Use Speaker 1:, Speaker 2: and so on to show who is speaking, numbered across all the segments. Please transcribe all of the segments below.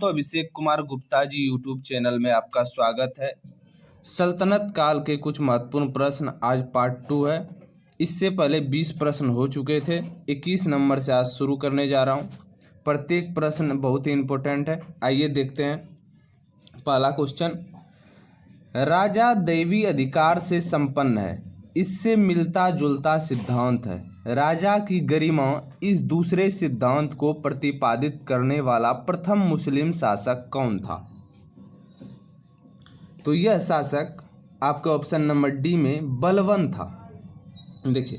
Speaker 1: दोस्तों, Abhishek Kumar Gupta ji YouTube channel में आपका स्वागत है। सल्तनत काल के कुछ महत्वपूर्ण प्रश्न आज पार्ट 2 है। इससे पहले 20 प्रश्न हो चुके थे। 21 नंबर से आज शुरू करने जा रहा हूं। प्रत्येक प्रश्न बहुत ही इम्पोर्टेंट है। आइए देखते हैं। पहला क्वेश्चन, राजा दैवी अधिकार से संपन्न है, इससे मिलता जुलता सिद्धांत है। राजा की गरिमा इस दूसरे सिद्धांत को प्रतिपादित करने वाला प्रथम मुस्लिम शासक कौन था? तो यह शासक आपके ऑप्शन नंबर डी में बलबन था। देखिए,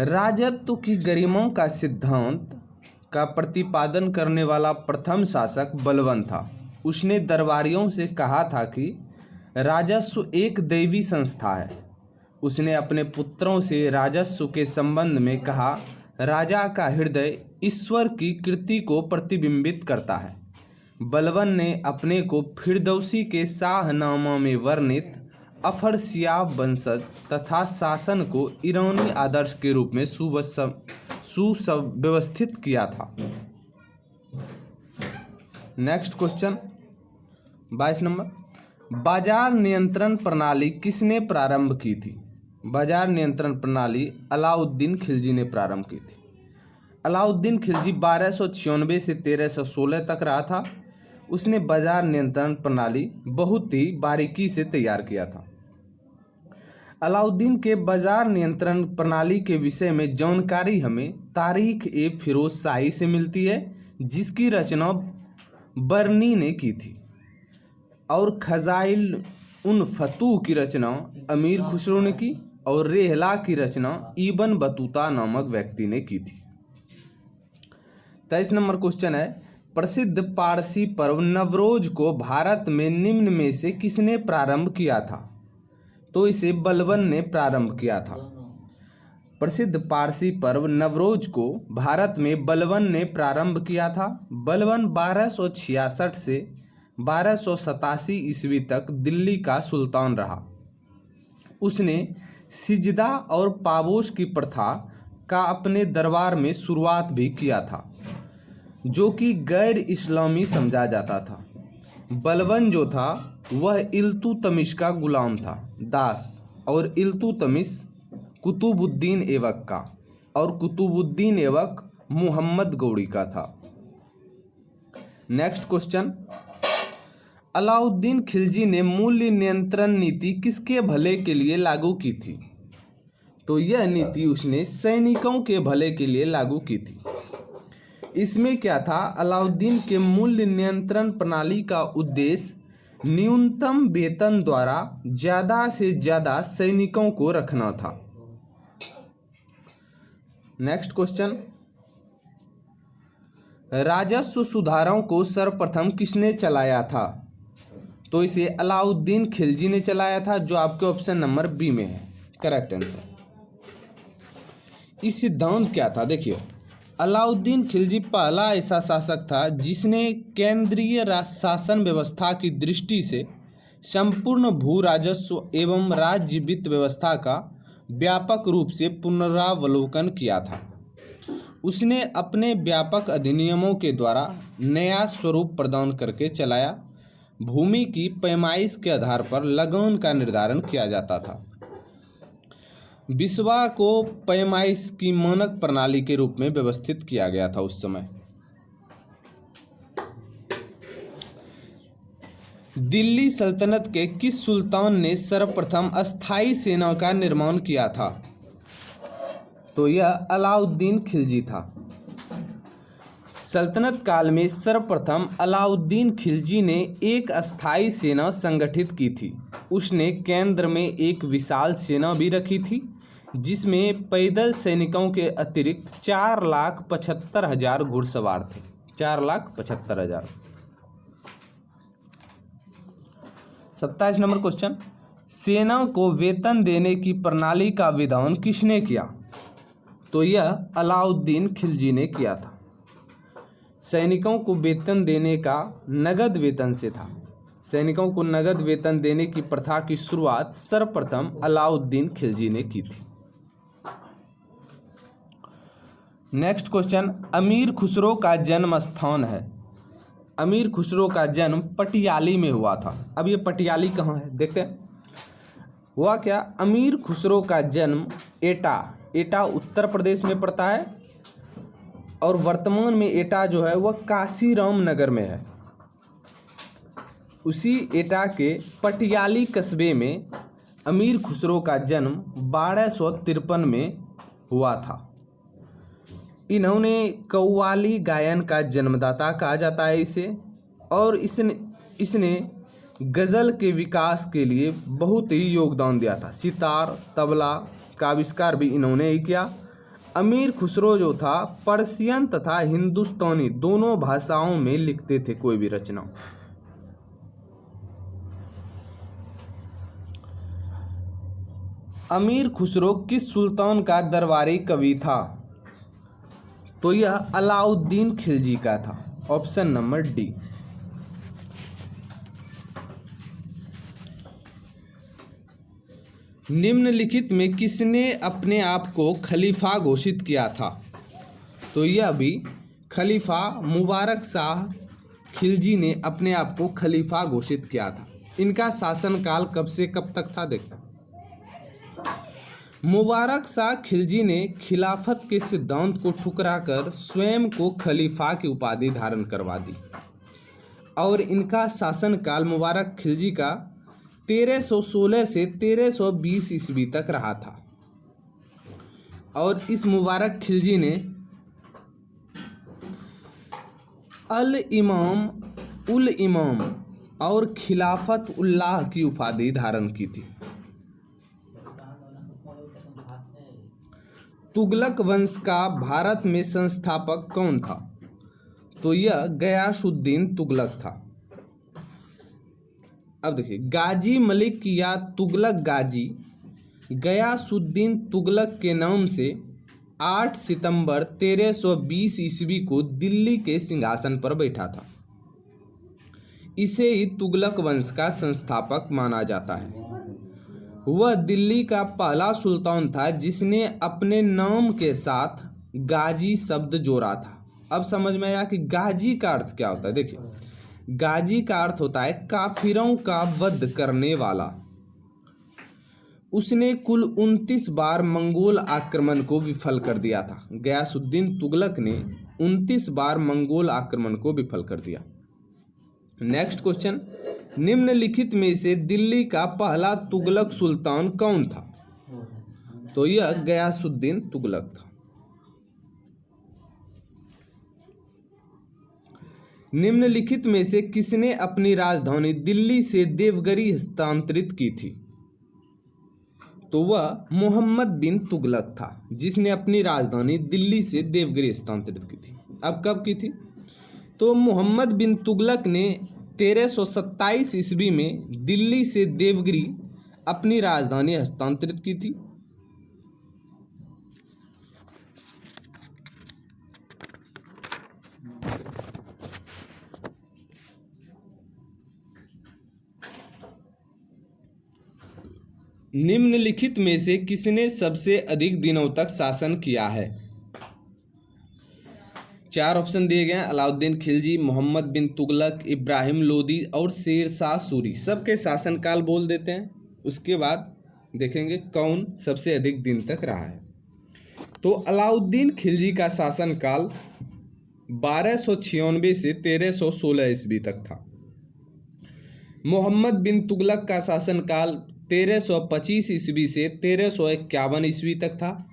Speaker 1: राजत्व की गरिमा का सिद्धांत का प्रतिपादन करने वाला प्रथम शासक बलबन था। उसने दरबारियों से कहा था कि राजस्व एक दैवी संस्था है। उसने अपने पुत्रों से राजस्व के संबंध में कहा, राजा का हृदय ईश्वर की कृति को प्रतिबिंबित करता है। बलबन ने अपने को फिरदौसी के शाहनामा में वर्णित अफरसियाब वंशज तथा शासन को ईरानी आदर्श के रूप में सुव्यवस्थित किया था। नेक्स्ट क्वेश्चन 22 नंबर, बाजार नियंत्रण प्रणाली किसने प्रारंभ की थी? बाजार नियंत्रण प्रणाली अलाउद्दीन खिलजी ने प्रारंभ की थी। अलाउद्दीन खिलजी 1296 से 1316 तक रहा था। उसने बाजार नियंत्रण प्रणाली बहुत ही बारीकी से तैयार किया था। अलाउद्दीन के बाजार नियंत्रण प्रणाली के विषय में जानकारी हमें तारीख ए फिरोज शाही से मिलती है, जिसकी रचना बर्नी ने की थी, और खजाइल उन फतूह की रचना अमीर खुसरो ने की, और रेहला की रचना इब्न बतूता नामक व्यक्ति ने की थी। 23 नंबर क्वेश्चन है, प्रसिद्ध पारसी पर्व नवरोज को भारत में निम्न में से किसने प्रारंभ किया था? तो इसे बलबन ने प्रारंभ किया था। प्रसिद्ध पारसी पर्व नवरोज को भारत में बलबन ने प्रारंभ किया था। बलबन 1266 से 1287 ईस्वी तक दिल्ली का सुल्तान रहा। उसने सिजदा और पाबोश की प्रथा का अपने दरबार में शुरुआत भी किया था, जो कि गैर इस्लामी समझा जाता था। बलबन जो था वह इल्तुतमिश का गुलाम था, दास, और इल्तुतमिश कुतुबुद्दीन ऐबक का, और कुतुबुद्दीन ऐबक मुहम्मद गौरी का था। नेक्स्ट क्वेश्चन, अलाउद्दीन खिलजी ने मूल्य नियंत्रण नीति किसके भले के लिए लागू की थी? तो यह नीति उसने सैनिकों के भले के लिए लागू की थी। इसमें क्या था? अलाउद्दीन के मूल्य नियंत्रण प्रणाली का उद्देश्य न्यूनतम वेतन द्वारा ज़्यादा से ज़्यादा सैनिकों को रखना था। नेक्स्ट क्वेश्चन, राजस्व सुधारों को सर्वप्रथम किसने चलाया था? तो इसे अलाउद्दीन खिलजी ने चलाया था, जो आपके ऑप्शन नंबर बी में है करेक्ट आंसर। इस सिद्धांत क्या था? देखिए, अलाउद्दीन खिलजी पहला ऐसा शासक था जिसने केंद्रीय शासन व्यवस्था की दृष्टि से संपूर्ण भू राजस्व एवं राज्य वित्त व्यवस्था का व्यापक रूप से पुनरावलोकन किया था। उसने अपने व्यापक अधिनियमों के द्वारा नया स्वरूप प्रदान करके चलाया। भूमि की पैमाइश के आधार पर लगान का निर्धारण किया जाता था। बिस्वा को पैमाइश की मानक प्रणाली के रूप में व्यवस्थित किया गया था उस समय। दिल्ली सल्तनत के किस सुल्तान ने सर्वप्रथम अस्थायी सेना का निर्माण किया था? तो यह अलाउद्दीन खिलजी था। सल्तनत काल में सर्वप्रथम अलाउद्दीन खिलजी ने एक अस्थायी सेना संगठित की थी। उसने केंद्र में एक विशाल सेना भी रखी थी, जिसमें पैदल सैनिकों के अतिरिक्त 4,75,000 घुड़सवार थे। 4,75,000। 27 नंबर क्वेश्चन, सेना को वेतन देने की प्रणाली का विधान किसने किया? तो यह अलाउद्दीन खिलजी ने किया था। सैनिकों को वेतन देने का नगद वेतन से था। सैनिकों को नगद वेतन देने की प्रथा की शुरुआत सर्वप्रथम अलाउद्दीन खिलजी ने की थी। नेक्स्ट क्वेश्चन, अमीर खुसरो का जन्म स्थान है? अमीर खुसरो का जन्म पटियाली में हुआ था। अब ये पटियाली कहाँ है देखते हैं। हुआ क्या, अमीर खुसरो का जन्म एटा उत्तर प्रदेश में पड़ता है और वर्तमान में एटा जो है वह काशीराम नगर में है। उसी एटा के पटियाली कस्बे में अमीर खुसरो का जन्म 1253 में हुआ था। इन्होंने कव्वाली गायन का जन्मदाता कहा जाता है इसे, और इसने गज़ल के विकास के लिए बहुत ही योगदान दिया था। सितार तबला का आविष्कार भी इन्होंने ही किया। अमीर खुसरो जो था पर्शियन तथा हिंदुस्तानी दोनों भाषाओं में लिखते थे कोई भी रचना। अमीर खुसरो किस सुल्तान का दरबारी कवि था? तो यह अलाउद्दीन खिलजी का था। Option number D. निम्नलिखित में किसने अपने आप को खलीफा घोषित किया था? तो यह भी खलीफा मुबारक शाह खिलजी ने अपने आप को खलीफा घोषित किया था। इनका शासनकाल कब से कब तक था देखते हैं। मुबारक शाह खिलजी ने खिलाफत के सिद्धांत को ठुकराकर स्वयं को खलीफा की उपाधि धारण करवा दी और इनका शासनकाल मुबारक खिलजी का 1316 से 1320 ईस्वी तक रहा था। और इस मुबारक खिलजी ने उल इमाम और खिलाफत उल्लाह की उपाधि धारण की थी। तुगलक वंश का भारत में संस्थापक कौन था? तो यह गयासुद्दीन तुगलक था। अब देखिए, गाजी मलिक या तुगलक गाजी गयासुद्दीन तुगलक के नाम से 8 सितंबर 1320 ईस्वी को दिल्ली के सिंहासन पर बैठा था। इसे ही तुगलक वंश का संस्थापक माना जाता है। वह दिल्ली का पहला सुल्तान था जिसने अपने नाम के साथ गाजी शब्द जोड़ा था। अब समझ में आया कि गाजी का अर्थ क्या होता है। देखिए, गाजी का अर्थ होता है काफिरों का वध करने वाला। उसने कुल 29 बार मंगोल आक्रमण को विफल कर दिया था। गयासुद्दीन तुगलक ने 29 बार मंगोल आक्रमण को विफल कर दिया। नेक्स्ट क्वेश्चन, निम्नलिखित में से दिल्ली का पहला तुगलक सुल्तान कौन था? तो यह गयासुद्दीन तुगलक था। निम्नलिखित में से किसने अपनी राजधानी दिल्ली से देवगिरी हस्तांतरित की थी? तो वह मोहम्मद बिन तुगलक था जिसने अपनी राजधानी दिल्ली से देवगिरी हस्तांतरित की थी। अब कब की थी? तो मोहम्मद बिन तुगलक ने 1327 ईस्वी में दिल्ली से देवगिरी अपनी राजधानी हस्तांतरित की थी। निम्नलिखित में से किसने सबसे अधिक दिनों तक शासन किया है? 4 ऑप्शन दिए गए हैं, अलाउद्दीन खिलजी, मोहम्मद बिन तुगलक, इब्राहिम लोदी और शेरशाह सूरी। सबके शासनकाल बोल देते हैं, उसके बाद देखेंगे कौन सबसे अधिक दिन तक रहा है। तो अलाउद्दीन खिलजी का शासनकाल 1296 से 1316 ईस्वी तक था। मोहम्मद बिन तुगलक का शासनकाल 1325 ईस्वी से 1351 ईस्वी तक था।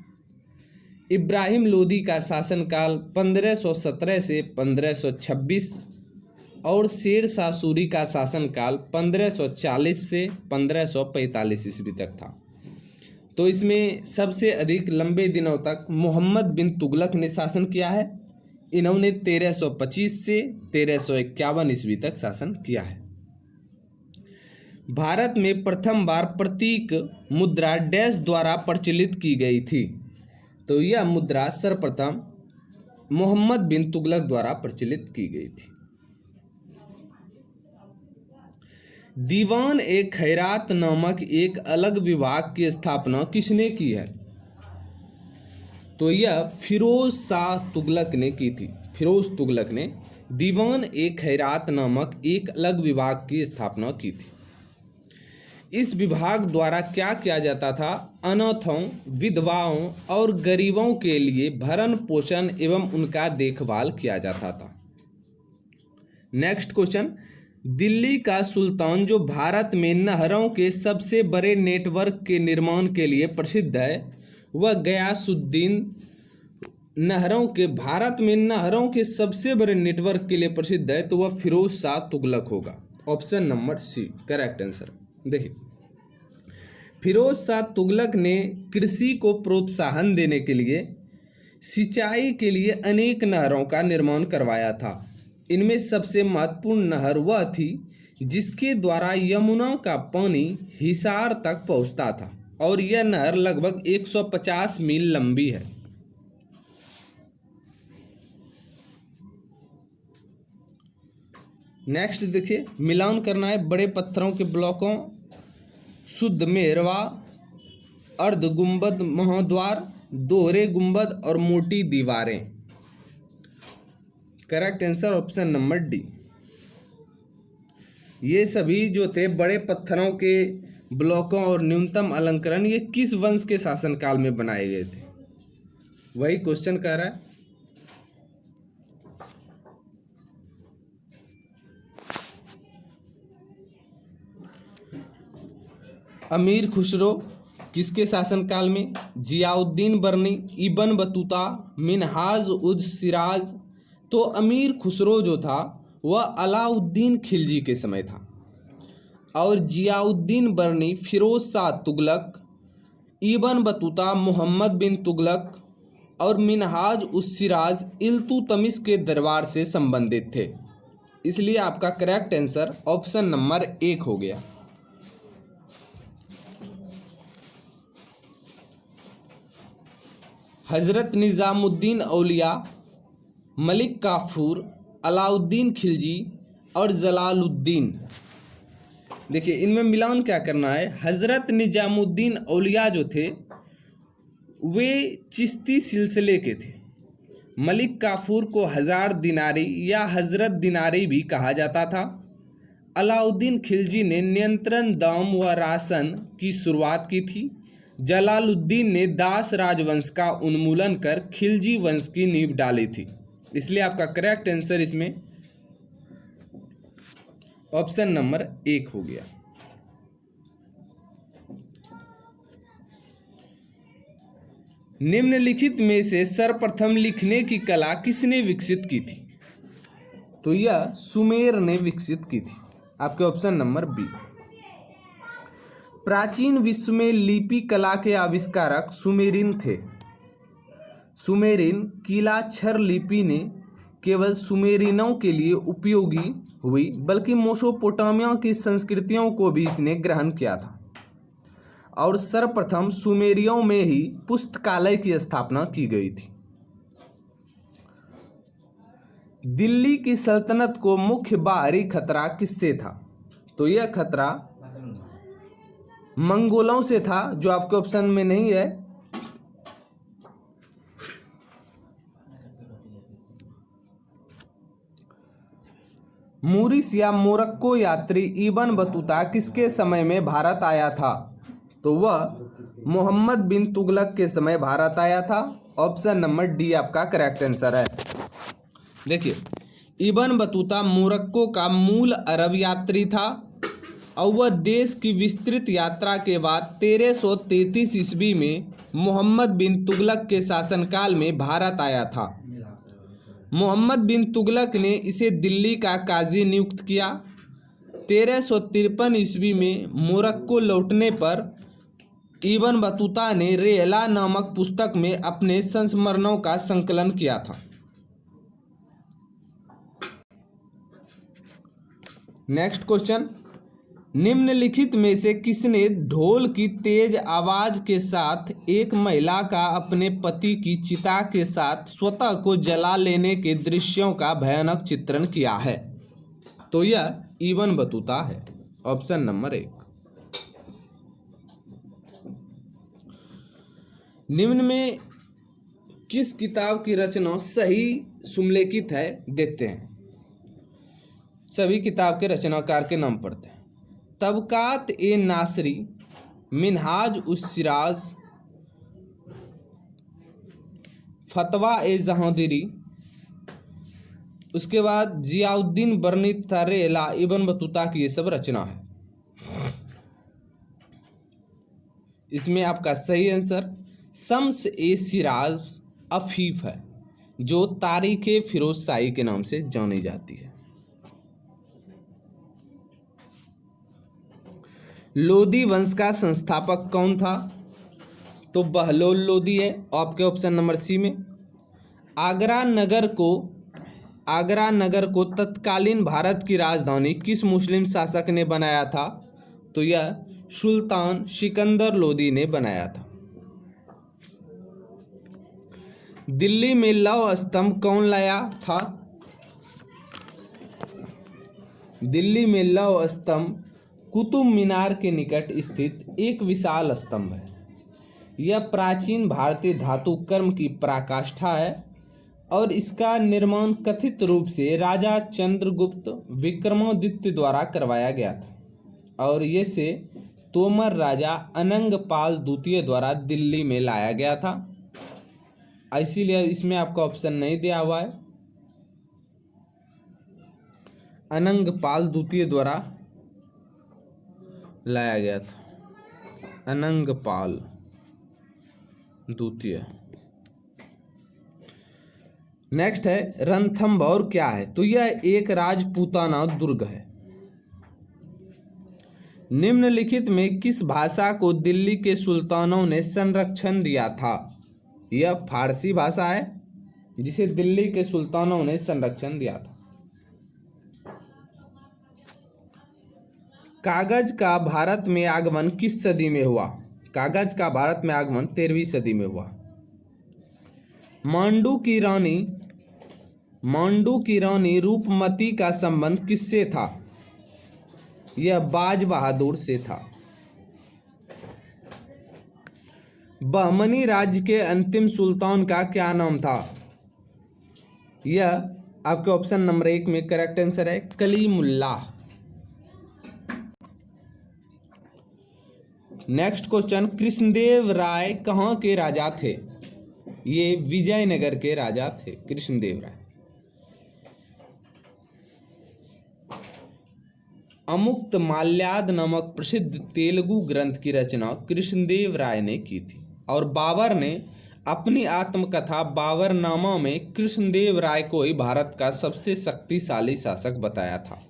Speaker 1: इब्राहिम लोदी का शासनकाल 1517 से 1526 और शेरशाह सूरी का शासनकाल 1540 से 1545 ईस्वी तक था। तो इसमें सबसे अधिक लंबे दिनों तक मोहम्मद बिन तुगलक ने शासन किया है। इन्होंने 1325 से 1351 ईस्वी तक शासन किया है। भारत में प्रथम बार प्रतीक मुद्रा डैश द्वारा प्रचलित की गई थी। तो यह मुद्रा सर्वप्रथम मोहम्मद बिन तुगलक द्वारा प्रचलित की गई थी। दीवान ए खैरात नामक एक अलग विभाग की स्थापना किसने की है? तो यह फिरोज शाह तुगलक ने की थी। फिरोज तुगलक ने दीवान ए खैरात नामक एक अलग विभाग की स्थापना की थी। इस विभाग द्वारा क्या किया जाता था? अनाथों, विधवाओं और गरीबों के लिए भरण पोषण एवं उनका देखभाल किया जाता था। नेक्स्ट क्वेश्चन, दिल्ली का सुल्तान जो भारत में नहरों के सबसे बड़े नेटवर्क के निर्माण के लिए प्रसिद्ध है, वह गयासुद्दीन भारत में नहरों के सबसे बड़े नेटवर्क के लिए प्रसिद्ध है, तो वह फिरोज शाह तुगलक होगा। Option number C correct answer. देखिए, फिरोज शाह तुगलक ने कृषि को प्रोत्साहन देने के लिए सिंचाई के लिए अनेक नहरों का निर्माण करवाया था। इनमें सबसे महत्वपूर्ण नहर वह थी जिसके द्वारा यमुना का पानी हिसार तक पहुंचता था और यह नहर लगभग 150 मील लंबी है। नेक्स्ट देखिए, मिलान करना है बड़े पत्थरों के ब्लॉकों, शुद्ध मेहरवा, अर्ध गुंबद महाद्वार, दोहरे गुंबद और मोटी दीवारें। Correct answer option number D. ये सभी जो थे बड़े पत्थरों के ब्लॉकों और न्यूनतम अलंकरण, ये किस वंश के शासनकाल में बनाए गए थे? वही क्वेश्चन कह रहा है। अमीर खुसरो किसके शासनकाल में? जियाउद्दीन बर्नी, इब्न बतूता, मिनहाज उज सिराज। तो अमीर खुसरो जो था वह अलाउद्दीन खिलजी के समय था और जियाउद्दीन बर्नी फिरोज शाह तुगलक, इब्न बतूता मोहम्मद बिन तुगलक और मिनहाज उज सिराज इल्तुतमिश के दरबार से संबंधित थे। इसलिए आपका करेक्ट आंसर ऑप्शन नंबर 1 हो गया। हजरत निजामुद्दीन औलिया, मलिक काफूर, अलाउद्दीन खिलजी और जलालुद्दीन। देखिए, इनमें मिलान क्या करना है। हजरत निजामुद्दीन औलिया जो थे वे चिश्ती सिलसिले के थे। मलिक काफूर को हजार दिनारी या हजरत दिनारी भी कहा जाता था। अलाउद्दीन खिलजी ने नियंत्रण दाम व राशन की शुरुआत की थी। जलालुद्दीन ने दास राजवंश का उन्मूलन कर खिलजी वंश की नींव डाली थी। इसलिए आपका करेक्ट आंसर इसमें ऑप्शन नंबर 1 हो गया। निम्नलिखित में से सर्वप्रथम लिखने की कला किसने विकसित की थी? तो यह सुमेर ने विकसित की थी। आपके ऑप्शन नंबर बी। प्राचीन विश्व में लिपि कला के आविष्कारक सुमेरिन थे। सुमेरिन कीलाक्षर लिपि ने केवल सुमेरिनों के लिए उपयोगी हुई, बल्कि मेसोपोटामिया की संस्कृतियों को भी इसने ग्रहण किया था और सर्वप्रथम सुमेरियों में ही पुस्तकालय की स्थापना की गई थी। दिल्ली की सल्तनत को मुख्य बाहरी खतरा किससे था? तो यह खतरा मंगोलों से था, जो आपके ऑप्शन में नहीं है। मूरिश या मोरक्को यात्री इब्न बतूता किसके समय में भारत आया था? तो वह मोहम्मद बिन तुगलक के समय भारत आया था। ऑप्शन नंबर डी आपका करेक्ट आंसर है। देखिए, इब्न बतूता मोरक्को का मूल अरब यात्री था और वह देश की विस्तृत यात्रा के बाद 1333 ईस्वी में मोहम्मद बिन तुगलक के शासनकाल में भारत आया था। मोहम्मद बिन तुगलक ने इसे दिल्ली का काजी नियुक्त किया। 1353 ईस्वी में मोरक्को लौटने पर इब्न बतूता ने रेहला नामक पुस्तक में अपने संस्मरणों का संकलन किया था। नेक्स्ट क्वेश्चन, निम्नलिखित में से किसने ढोल की तेज आवाज के साथ एक महिला का अपने पति की चिता के साथ स्वतः को जला लेने के दृश्यों का भयानक चित्रण किया है? तो यह इब्न बतूता है। Option number 1। निम्न में किस किताब की रचना सही सुमेलित है? देखते हैं। सभी किताब के रचनाकार के नाम पढ़ते हैं। तबकात ए नासरी, मिनहाज उस सिराज, फतवा ए जहांदीरी, उसके बाद जियाउद्दीन बरनी तरेला, इब्न बतूता की ये सब रचना है। इसमें आपका सही आंसर शम्स ए सिराज अफीफ है, जो तारीख फिरोज शाही के नाम से जानी जाती है। लोदी वंश का संस्थापक कौन था? तो बहलोल लोदी है आपके ऑप्शन नंबर सी में। आगरा नगर को तत्कालीन भारत की राजधानी किस मुस्लिम शासक ने बनाया था? तो यह सुल्तान सिकंदर लोदी ने बनाया था। दिल्ली में लौह स्तंभ कौन लाया था? दिल्ली में लौह स्तंभ कुतुब मीनार के निकट स्थित एक विशाल स्तंभ है। यह प्राचीन भारतीय धातु कर्म की पराकाष्ठा है और इसका निर्माण कथित रूप से राजा चंद्रगुप्त विक्रमादित्य द्वारा करवाया गया था और ये से तोमर राजा अनंगपाल द्वितीय द्वारा दिल्ली में लाया गया था। इसीलिए इसमें आपका ऑप्शन नहीं दिया हुआ है। अनंगपाल द्वितीय द्वारा लाया गया था, अनंगपाल द्वितीय। नेक्स्ट है रणथंभौर क्या है? तो यह एक राजपूताना दुर्ग है। निम्नलिखित में किस भाषा को दिल्ली के सुल्तानों ने संरक्षण दिया था? यह फारसी भाषा है जिसे दिल्ली के सुल्तानों ने संरक्षण दिया था। कागज का भारत में आगमन किस सदी में हुआ? कागज का भारत में आगमन 13वीं सदी में हुआ। मांडू की रानी रूपमती का संबंध किससे था? यह बाज बहादुर से था। बहमनी राज्य के अंतिम सुल्तान का क्या नाम था? यह आपके ऑप्शन नंबर 1 में करेक्ट आंसर है कलीमुल्लाह। नेक्स्ट क्वेश्चन, कृष्णदेव राय कहाँ के राजा थे? ये विजयनगर के राजा थे कृष्णदेव राय। अमुक्त माल्याद नामक प्रसिद्ध तेलुगु ग्रंथ की रचना कृष्णदेव राय ने की थी और बाबर ने अपनी आत्मकथा बाबरनामा में कृष्णदेव राय को ही भारत का सबसे शक्तिशाली शासक बताया था।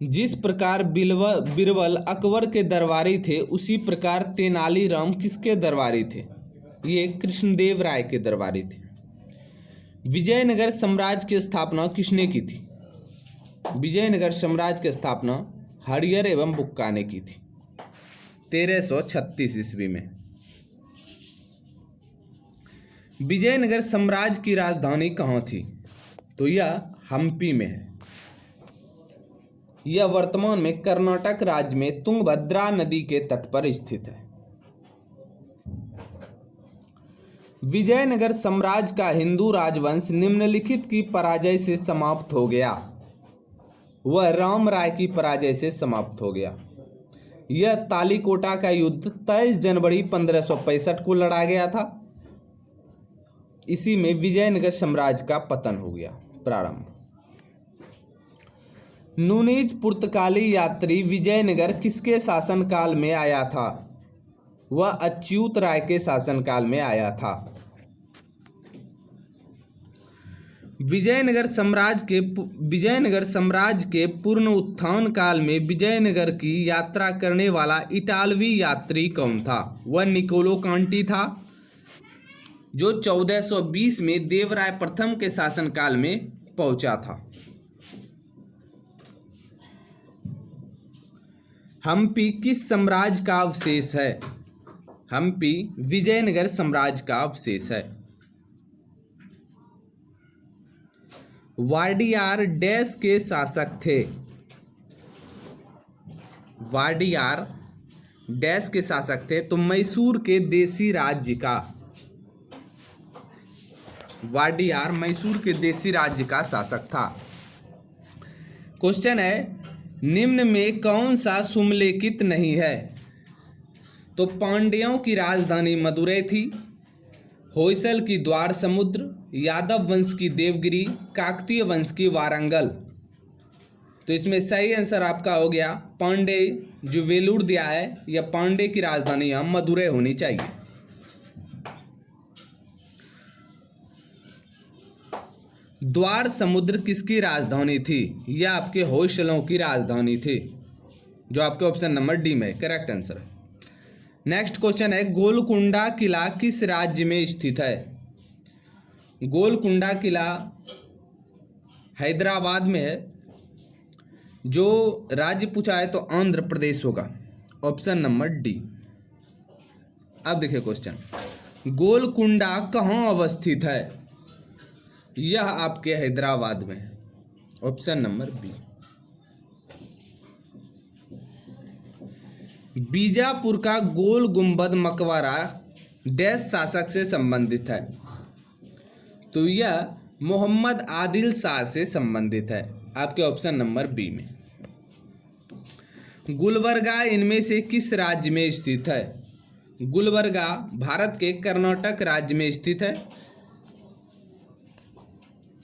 Speaker 1: जिस प्रकार बिरबल अकबर के दरबारी थे उसी प्रकार तेनालीराम किसके दरबारी थे? ये कृष्णदेव राय के दरबारी थे। विजयनगर साम्राज्य की स्थापना किसने की थी? विजयनगर साम्राज्य की स्थापना हरिहर एवं बुक्का ने की थी 1336 ईस्वी में। विजयनगर साम्राज्य की राजधानी कहाँ थी? तो यह हम्पी में है। यह वर्तमान में कर्नाटक राज्य में तुंगभद्रा नदी के तट पर स्थित है। विजयनगर साम्राज्य का हिंदू राजवंश निम्नलिखित की पराजय से समाप्त हो गया। वह राम राय की पराजय से समाप्त हो गया। यह तालीकोटा का युद्ध 23 जनवरी 1565 को लड़ा गया था। इसी में विजयनगर साम्राज्य का पतन हो गया प्रारंभ। नूनीज पुर्तगाली यात्री विजयनगर किसके शासनकाल में आया था? वह अच्युत राय के शासनकाल में आया था। विजयनगर साम्राज्य के पूर्ण उत्थान काल में विजयनगर की यात्रा करने वाला इटालवी यात्री कौन था? वह निकोलो कांटी था, जो 1420 में देवराय प्रथम के शासनकाल में पहुंचा था। हम्पी किस साम्राज्य का अवशेष है? हम्पी विजयनगर साम्राज्य का अवशेष है। वाडियार डैश के शासक थे? वाडियार डैश के शासक थे? तो मैसूर के देशी राज्य का। वाडियार मैसूर के देशी राज्य का शासक था। क्वेश्चन है, निम्न में कौन सा सुमेलित नहीं है? तो पांड्यों की राजधानी मदुरै थी, होयसल की द्वार समुद्र, यादव वंश की देवगिरी, काकतीय वंश की वारंगल। तो इसमें सही आंसर आपका हो गया पांडे, जो वेलूर दिया है, या पांडे की राजधानी यहाँ मदुरै होनी चाहिए। द्वार समुद्र किसकी राजधानी थी? यह आपके होयसलों की राजधानी थी, जो आपके ऑप्शन नंबर डी में करेक्ट आंसर है। नेक्स्ट क्वेश्चन है, गोलकुंडा किला किस राज्य में स्थित है? गोलकुंडा किला हैदराबाद में है। जो राज्य पूछा है तो आंध्र प्रदेश होगा, ऑप्शन नंबर डी। अब देखिए क्वेश्चन, गोलकुंडा कहाँ अवस्थित है? यह आपके हैदराबाद में है, ऑप्शन नंबर बी। बीजापुर का गोल गुंबद मकबरा डैश शासक से संबंधित है? तो यह मोहम्मद आदिल शाह से संबंधित है, आपके ऑप्शन नंबर बी में। गुलबर्गा इनमें से किस राज्य में स्थित है? गुलबर्गा भारत के कर्नाटक राज्य में स्थित है,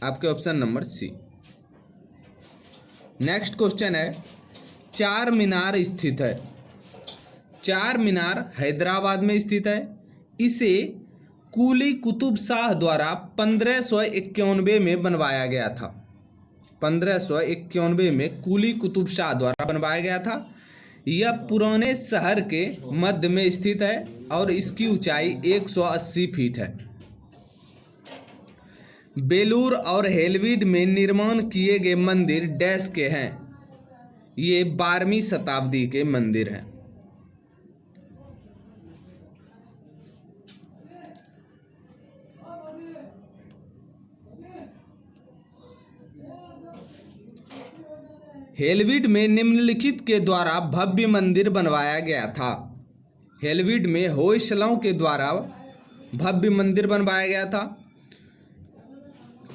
Speaker 1: आपके option number C. Next question है, चार मीनार स्थित है। चार मीनार हैदराबाद में स्थित है। इसे कुली कुतुब शाह द्वारा 1591 में बनवाया गया था। 1591 में कुली कुतुब शाह द्वारा बनवाया गया था। यह पुराने शहर के मध्य में स्थित है और इसकी ऊंचाई 180 फीट है। बेलूर और हेलविड में निर्माण किए गए मंदिर डैश के हैं? ये 12वीं शताब्दी के मंदिर हैं। हेलविड में निम्नलिखित के द्वारा भव्य मंदिर बनवाया गया था। हेलविड में होयसलों के द्वारा भव्य मंदिर बनवाया गया था।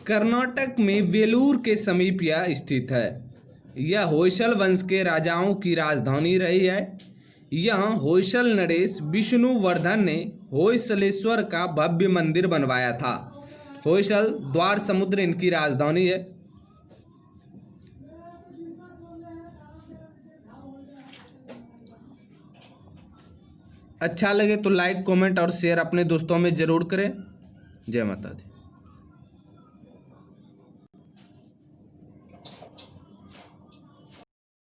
Speaker 1: कर्नाटक में वेलूर के समीप यह स्थित है। यह होयसल वंश के राजाओं की राजधानी रही है। यहाँ होयसल नरेश विष्णुवर्धन ने होयसलेश्वर का भव्य मंदिर बनवाया था। होयसल द्वार समुद्र इनकी राजधानी है। अच्छा लगे तो लाइक, कमेंट और शेयर अपने दोस्तों में जरूर करें। जय माता दी।